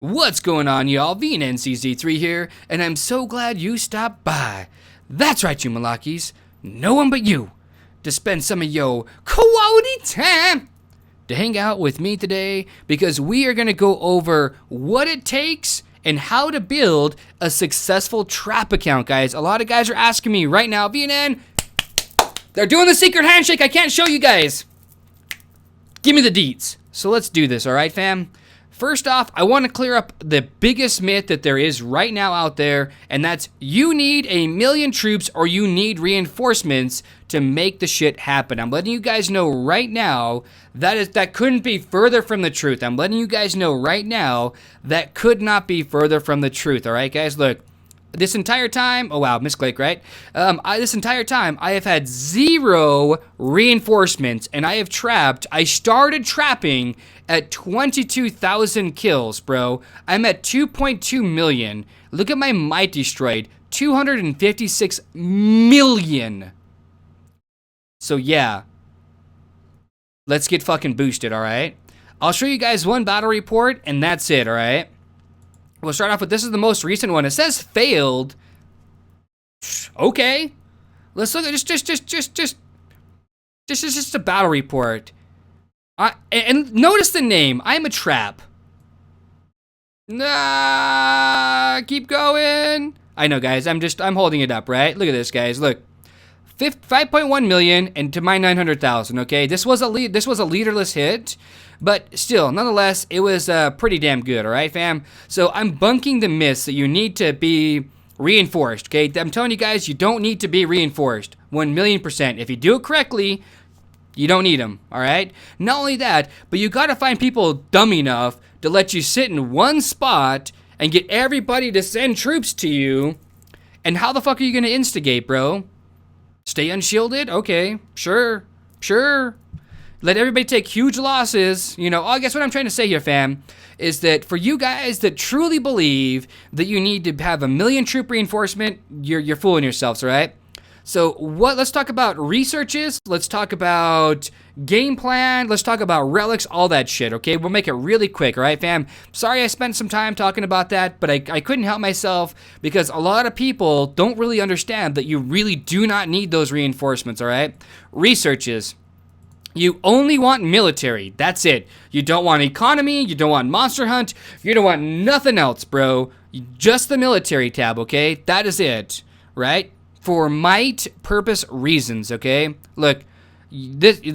What's going on, y'all? VNNCZ3 here, and I'm so glad you stopped by. That's right, you Malakis. No one but you to spend some of your quality time to hang out with me today, because we are going to go over what it takes and how to build a successful trap account, guys. A lot of guys are asking me right now, VNN, they're doing the secret handshake. I can't show you guys. Give me the deets. So let's do this, all right, fam? First off, I want to clear up the biggest myth that there is right now out there, and that's you need 1,000,000 troops or you need reinforcements to make the shit happen. I'm letting you guys know right now that couldn't be further from the truth. I'm letting you guys know right now that could not be further from the truth. All right, guys, look. This entire time, oh wow, misclick, right? This entire time, I have had 0 reinforcements, and I started trapping at 22,000 kills, bro. I'm at 2.2 million. Look at my might destroyed, 256 million. So yeah, let's get fucking boosted, all right? I'll show you guys one battle report, and that's it, all right? We'll start off with, this is the most recent one. It says failed. Okay. Let's look at just a battle report. And notice the name. I'm a trap. Nah, keep going. I know, guys. I'm holding it up, right? Look at this, guys. Look. 5.1 million and to my 900,000, okay? This was a leaderless hit, but still, nonetheless, it was pretty damn good, all right, fam? So I'm bunking the myths that you need to be reinforced, okay? I'm telling you guys, you don't need to be reinforced, 1,000,000%. If you do it correctly, you don't need them, all right? Not only that, but you gotta find people dumb enough to let you sit in one spot and get everybody to send troops to you. And how the fuck are you gonna instigate, bro? Stay unshielded? Okay, sure. Let everybody take huge losses. You know, I guess what I'm trying to say here, fam, is that for you guys that truly believe that you need to have 1,000,000 troop reinforcement, you're fooling yourselves, all right? So let's talk about researches. Let's talk about game plan. Let's talk about relics, all that shit, okay? We'll make it really quick, all right, fam? Sorry I spent some time talking about that, but I couldn't help myself because a lot of people don't really understand that you really do not need those reinforcements, all right? Researches. You only want military. That's it. You don't want economy. You don't want monster hunt. You don't want nothing else, bro. Just the military tab, okay? That is it, right? For might purpose reasons, okay? Look,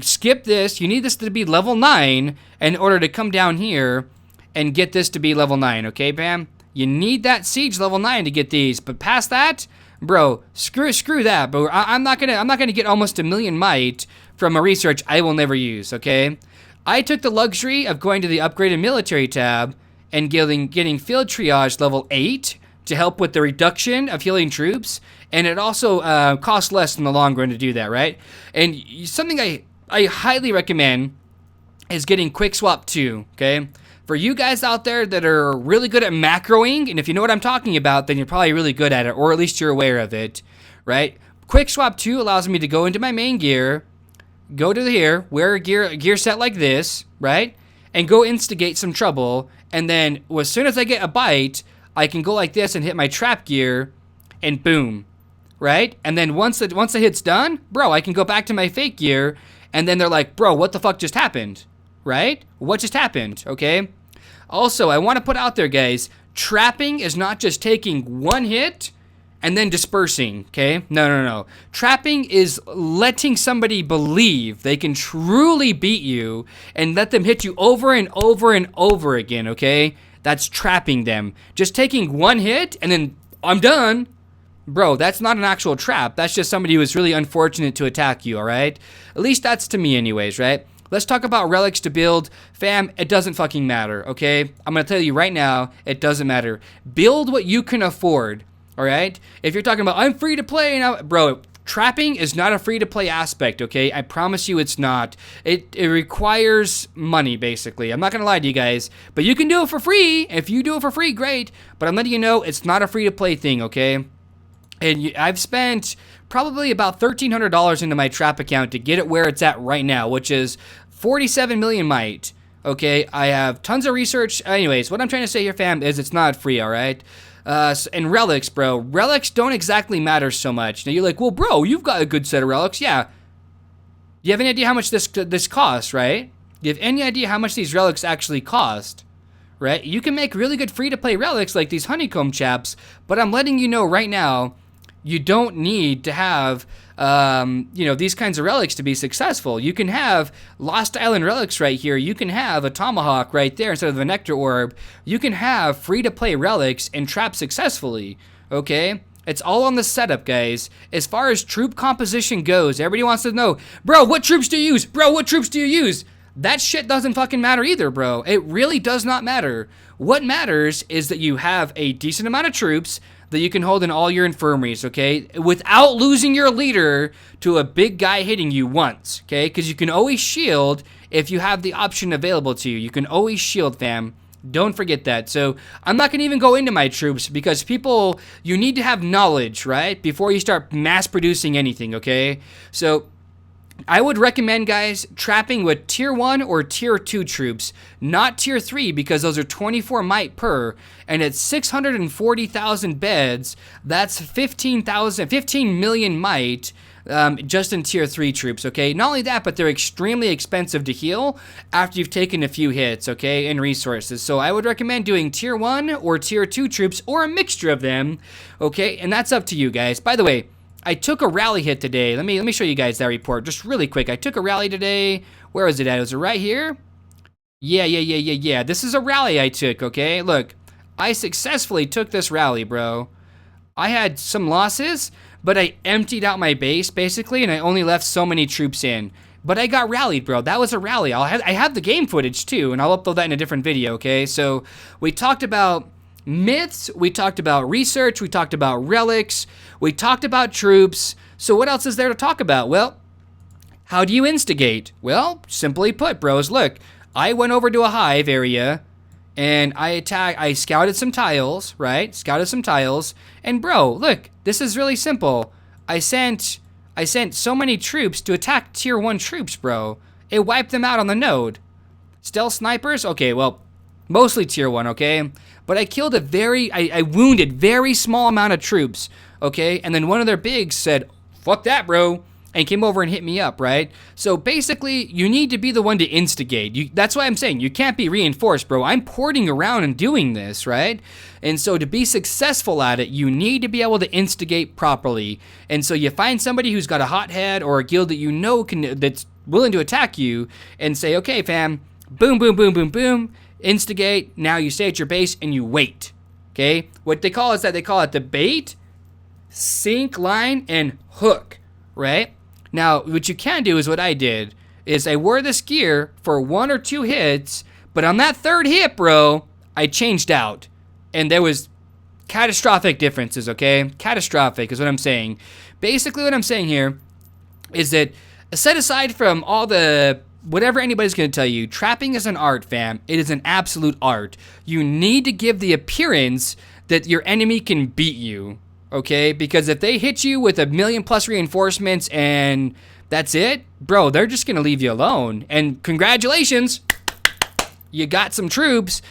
skip this. You need this to be level 9 in order to come down here and get this to be level 9, okay, Bam? You need that siege level 9 to get these, but past that, bro, screw that. But I'm not gonna get almost 1,000,000 might from a research I will never use, okay? I took the luxury of going to the upgraded military tab and getting field triage level 8 to help with the reduction of healing troops, and it also costs less in the long run to do that, right? And something I highly recommend is getting Quick Swap 2, okay? For you guys out there that are really good at macroing, and if you know what I'm talking about, then you're probably really good at it, or at least you're aware of it, right? Quick Swap 2 allows me to go into my main gear, go to here, wear a gear set like this, right? And go instigate some trouble, and then as soon as I get a bite, I can go like this and hit my trap gear, and boom, right? And then once the hit's done, bro, I can go back to my fake gear, and then they're like, bro, what the fuck just happened, right? What just happened, okay? Also, I want to put out there, guys, trapping is not just taking one hit and then dispersing, okay? No. Trapping is letting somebody believe they can truly beat you and let them hit you over and over and over again, okay? That's trapping them. Just taking one hit and then I'm done. Bro, that's not an actual trap. That's just somebody who was really unfortunate to attack you, all right? At least that's to me anyways, right? Let's talk about relics to build. Fam, it doesn't fucking matter, okay? I'm going to tell you right now, it doesn't matter. Build what you can afford, all right? If you're talking about, I'm free to play now, bro, trapping is not a free-to-play aspect, okay? I promise you it's not. It requires money, basically. I'm not going to lie to you guys, but you can do it for free. If you do it for free, great, but I'm letting you know it's not a free-to-play thing, okay? And I've spent probably about $1,300 into my trap account to get it where it's at right now, which is 47 million might. Okay, I have tons of research. Anyways, what I'm trying to say here, fam, is it's not free, all right? And relics, bro. Relics don't exactly matter so much. Now you're like, well, bro, you've got a good set of relics. Yeah. You have any idea how much this costs, right? You have any idea how much these relics actually cost, right? You can make really good free-to-play relics like these honeycomb chaps, but I'm letting you know right now, you don't need to have, these kinds of relics to be successful. You can have Lost Island relics right here. You can have a tomahawk right there instead of a nectar orb. You can have free-to-play relics and trap successfully, okay? It's all on the setup, guys. As far as troop composition goes, everybody wants to know, bro, what troops do you use? Bro, what troops do you use? That shit doesn't fucking matter either, bro. It really does not matter. What matters is that you have a decent amount of troops that you can hold in all your infirmaries, okay? Without losing your leader to a big guy hitting you once, okay? Because you can always shield if you have the option available to you. You can always shield, fam. Don't forget that. So I'm not going to even go into my troops because you need to have knowledge, right? Before you start mass producing anything, okay? So I would recommend, guys, trapping with tier 1 or tier 2 troops, not tier 3 because those are 24 might per, and at 640,000 beds, that's 15 million might just in tier 3 troops, okay? Not only that, but they're extremely expensive to heal after you've taken a few hits, okay, and resources. So I would recommend doing tier 1 or tier 2 troops or a mixture of them, okay? And that's up to you, guys. By the way, I took a rally hit today. Let me show you guys that report just really quick. I took a rally today. Where was it at? Was it right here? Yeah. This is a rally I took, okay? Look, I successfully took this rally, bro. I had some losses, but I emptied out my base, basically, and I only left so many troops in. But I got rallied, bro. That was a rally. I have the game footage, too, and I'll upload that in a different video, okay? So we talked about myths, we talked about research, we talked about relics, we talked about troops. So what else is there to talk about? Well, how do you instigate? Well, simply put, bros, look, I went over to a hive area and I scouted some tiles, right? Scouted some tiles, and bro, look, this is really simple. I sent so many troops to attack tier 1 troops, bro. It wiped them out on the node. Stealth snipers? Okay, well, mostly tier 1, okay? But I killed I wounded very small amount of troops, okay? And then one of their bigs said, fuck that, bro, and came over and hit me up, right? So basically, you need to be the one to instigate. That's why I'm saying you can't be reinforced, bro. I'm porting around and doing this, right? And so to be successful at it, you need to be able to instigate properly. And so you find somebody who's got a hothead or a guild that you know that's willing to attack you and say, okay, fam, boom, boom, boom, boom, boom, instigate. Now you stay at your base and you wait, okay? What they call it the bait, sink, line, and hook, right? Now, what you can do is what I did, is I wore this gear for 1 or 2 hits, but on that 3rd hit, bro, I changed out. And there was catastrophic differences, okay? Catastrophic is what I'm saying. Basically what I'm saying here is that, set aside from all the whatever anybody's going to tell you, trapping is an art, fam. It is an absolute art. You need to give the appearance that your enemy can beat you, okay? Because if they hit you with 1 million+ reinforcements and that's it, bro, they're just going to leave you alone. And congratulations, you got some troops.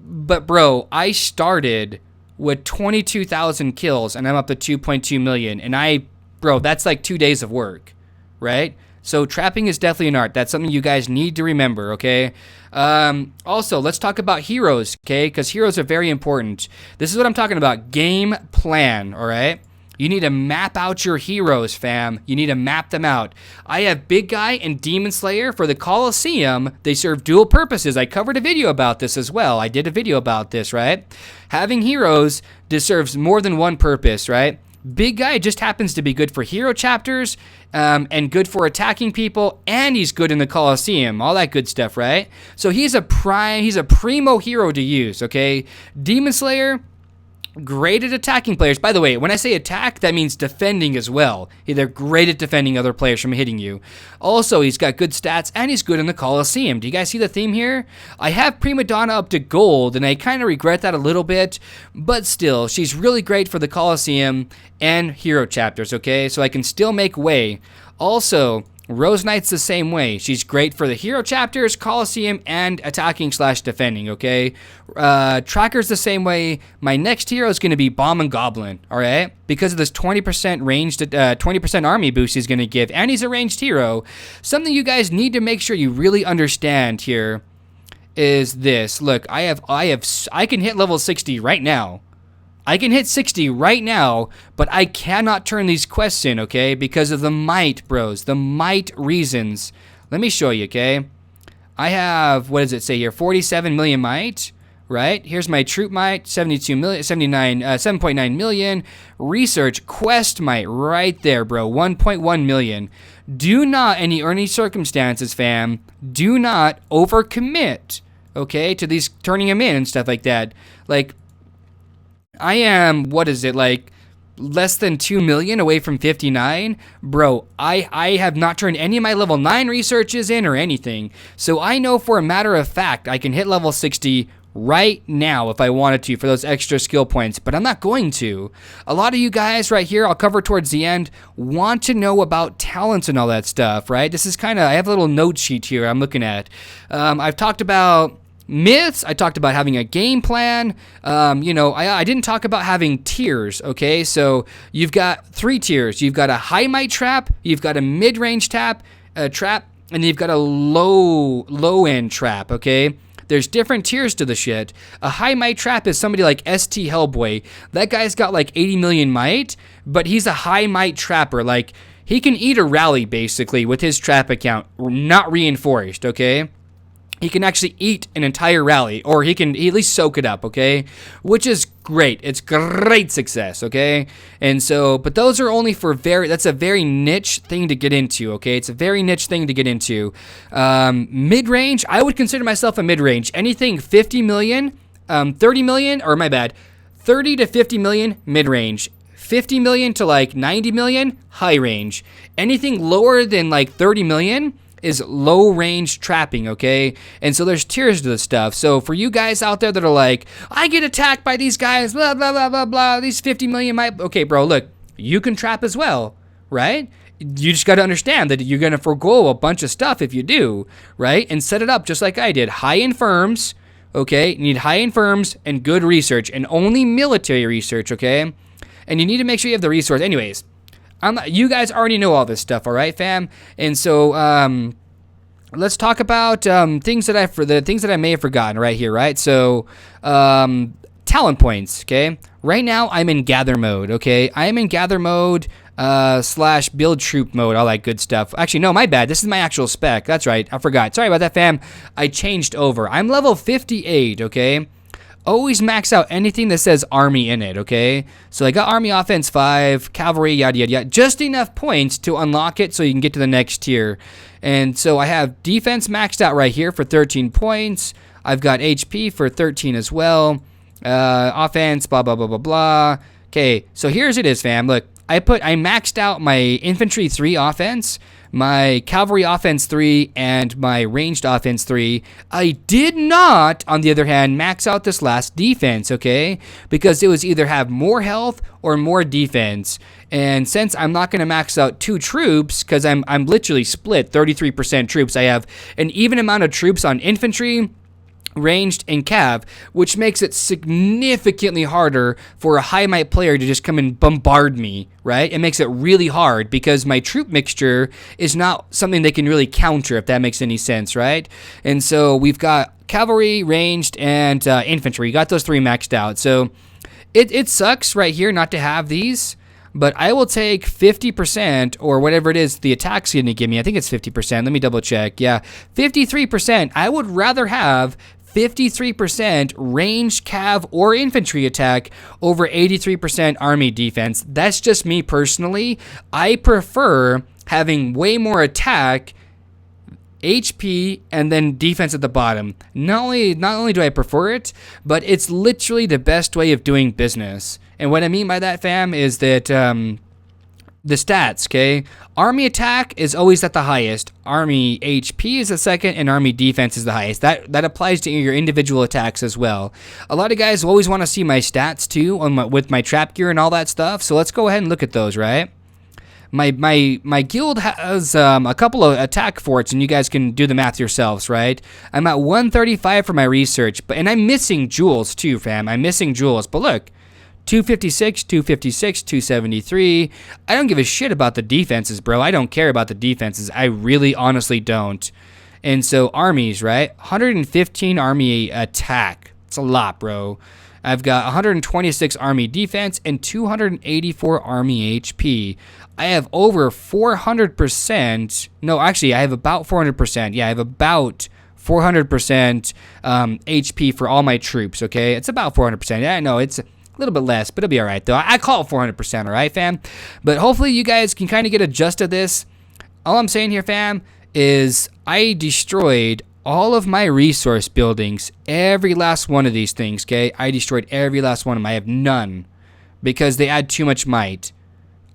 But bro, I started with 22,000 kills and I'm up to 2.2 million. And bro, that's like 2 days of work, right? So trapping is definitely an art. That's something you guys need to remember, okay? Also, let's talk about heroes, okay? Because heroes are very important. This is what I'm talking about. Game plan, all right? You need to map out your heroes, fam. You need to map them out. I have Big Guy and Demon Slayer for the Colosseum. They serve dual purposes. I covered a video about this as well. I did a video about this, right? Having heroes serves more than one purpose, right? Big Guy just happens to be good for hero chapters and good for attacking people, and he's good in the Colosseum, all that good stuff, right? So he's a primo hero to use, okay? Demon Slayer, great at attacking players. By the way, when I say attack, that means defending as well. They're great at defending other players from hitting you. Also, he's got good stats, and he's good in the Colosseum. Do you guys see the theme here? I have Prima Donna up to gold, and I kind of regret that a little bit, but still, she's really great for the Colosseum and hero chapters, okay? So I can still make way. Also, Rose Knight's the same way. She's great for the hero chapters, Coliseum, and attacking / defending, okay? Tracker's the same way. My next hero is going to be Bomb and Goblin, all right? Because of this 20% ranged, 20% army boost he's going to give, and he's a ranged hero. Something you guys need to make sure you really understand here is this. Look, I can hit level 60 right now. I can hit 60 right now, but I cannot turn these quests in, okay? Because of the might, bros. The might reasons. Let me show you, okay? I have, what does it say here? 47 million might, right? Here's my troop might, 72 million, 7.9 million. Research quest might right there, bro. 1.1 million. Do not, any circumstances, fam, do not overcommit, okay, to these turning them in and stuff like that. Like, I am, what is it, like less than 2 million away from 59? Bro, I have not turned any of my level 9 researches in or anything. So I know for a matter of fact I can hit level 60 right now if I wanted to for those extra skill points, but I'm not going to. A lot of you guys right here, I'll cover towards the end, want to know about talents and all that stuff, right? This is kind of, I have a little note sheet here I'm looking at. I've talked about myths. I talked about having a game plan. I didn't talk about having tiers, okay? So you've got 3 tiers. You've got a high might trap, you've got a mid-range trap, and you've got a low-end trap, okay? There's different tiers to the shit. A high might trap is somebody like ST Hellboy. That guy's got like 80 million might, but he's a high might trapper. Like, he can eat a rally, basically, with his trap account, not reinforced, okay? He can actually eat an entire rally, or he can at least soak it up, okay? Which is great. It's great success, okay? And so, but those are only for that's a very niche thing to get into, okay? It's a very niche thing to get into. Mid-range, I would consider myself a mid-range. Anything 50 million, 30 million, or my bad, 30 to 50 million, mid-range. 50 million to like 90 million, high range. Anything lower than like 30 million, is low range trapping, okay? And so there's tiers to this stuff. So for you guys out there that are like, I get attacked by these guys, blah, blah, blah, blah, blah, these 50 million might, okay, bro, look, you can trap as well, right? You just got to understand that you're going to forgo a bunch of stuff if you do, right? And set it up just like I did. High infirms, okay? You need high infirms and good research, and only military research, okay? And you need to make sure you have the resource. Anyways, you guys already know all this stuff, all right, fam? And so let's talk about things that I may have forgotten right here, right? So talent points, okay? Right now I'm in gather mode, okay? I am in gather mode / build troop mode, all that good stuff. Actually, no, my bad. This is my actual spec. That's right. I forgot. Sorry about that, fam. I changed over. I'm level 58, okay? Always max out anything that says army in it, okay? So I got army offense 5, cavalry, yada, yada, yada. Just enough points to unlock it so you can get to the next tier. And so I have defense maxed out right here for 13 points. I've got HP for 13 as well. Offense, blah, blah, blah, blah, blah. Okay, so here's it is, fam. Look, I maxed out my infantry 3 offense, my cavalry offense 3, and my ranged offense 3. I did not, on the other hand, max out this last defense, okay? Because it was either have more health or more defense. And since I'm not going to max out 2 troops, because I'm literally split 33% troops, I have an even amount of troops on infantry, ranged, and cav, which makes it significantly harder for a high might player to just come and bombard me, right? It makes it really hard because my troop mixture is not something they can really counter, if that makes any sense, right? And so we've got cavalry, ranged, and infantry. We got those 3 maxed out. So it sucks right here not to have these, but I will take 50% or whatever it is the attack's going to give me. I think it's 50%. Let me double check. Yeah, 53%. I would rather have 53% range, cav, or infantry attack over 83% army defense. That's just me personally. I prefer having way more attack, HP, and then defense at the bottom. Not only do I prefer it, but it's literally the best way of doing business. And what I mean by that, fam, is that the stats, okay? Army attack is always at the highest. Army HP is the second, and army defense is the highest. That applies to your individual attacks as well. A lot of guys always want to see my stats too with my trap gear and all that stuff. So let's go ahead and look at those, right? My guild has a couple of attack forts, and you guys can do the math yourselves, right? I'm at 135 for my research, and I'm missing jewels too, fam. I'm missing jewels, but look, 256, 256, 273. I don't give a shit about the defenses, bro. I don't care about the defenses. I really, honestly don't. And so armies, right? 115 army attack. It's a lot, bro. I've got 126 army defense and 284 army HP. I have over 400%. No, actually, I have about 400%. Yeah, I have about 400% HP for all my troops, okay? It's about 400%. Yeah, I know, it's a little bit less, but it'll be all right, though. I call it 400%, all right, fam? But hopefully you guys can kind of get a gist of this. All I'm saying here, fam, is I destroyed all of my resource buildings, every last one of these things, okay? I destroyed every last one of them. I have none because they add too much might.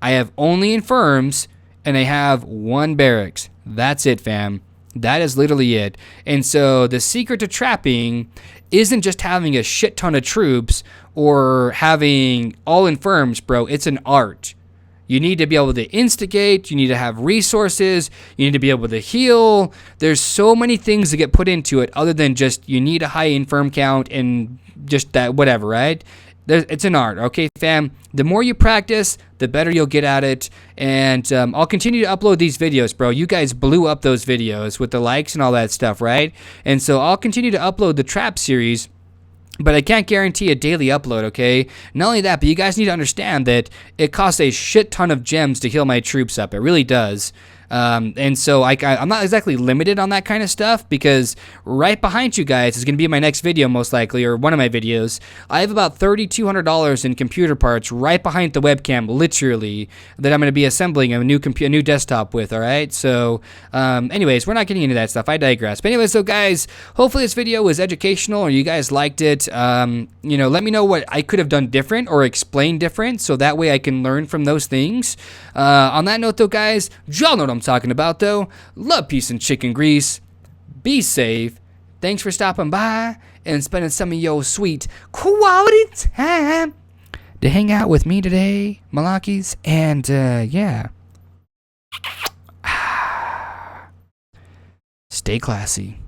I have only infirms, and I have one barracks. That's it, fam. That is literally it. And so the secret to trapping isn't just having a shit ton of troops or having all infirms, bro. It's an art. You need to be able to instigate. You need to have resources. You need to be able to heal. There's so many things that get put into it other than just you need a high infirm count and just that whatever, right? It's an art, okay, fam? The more you practice, the better you'll get at it. And I'll continue to upload these videos, bro. You guys blew up those videos with the likes and all that stuff, right? And so I'll continue to upload the trap series. But I can't guarantee a daily upload, okay? Not only that, but you guys need to understand that it costs a shit ton of gems to heal my troops up. It really does. And so I'm not exactly limited on that kind of stuff because right behind you guys is going to be my next video most likely, or one of my videos. I have about $3,200 in computer parts right behind the webcam, literally, that I'm going to be assembling a new desktop with, all right? So anyways, we're not getting into that stuff. I digress. But anyways, so guys, hopefully this video was educational or you guys liked it. You know, let me know what I could have done different or explained different so that way I can learn from those things. On that note, though, guys, y'all know what I'm talking about, though. Love, peace, and chicken grease. Be safe. Thanks for stopping by and spending some of your sweet quality time to hang out with me today, Malakis. And, yeah. Stay classy.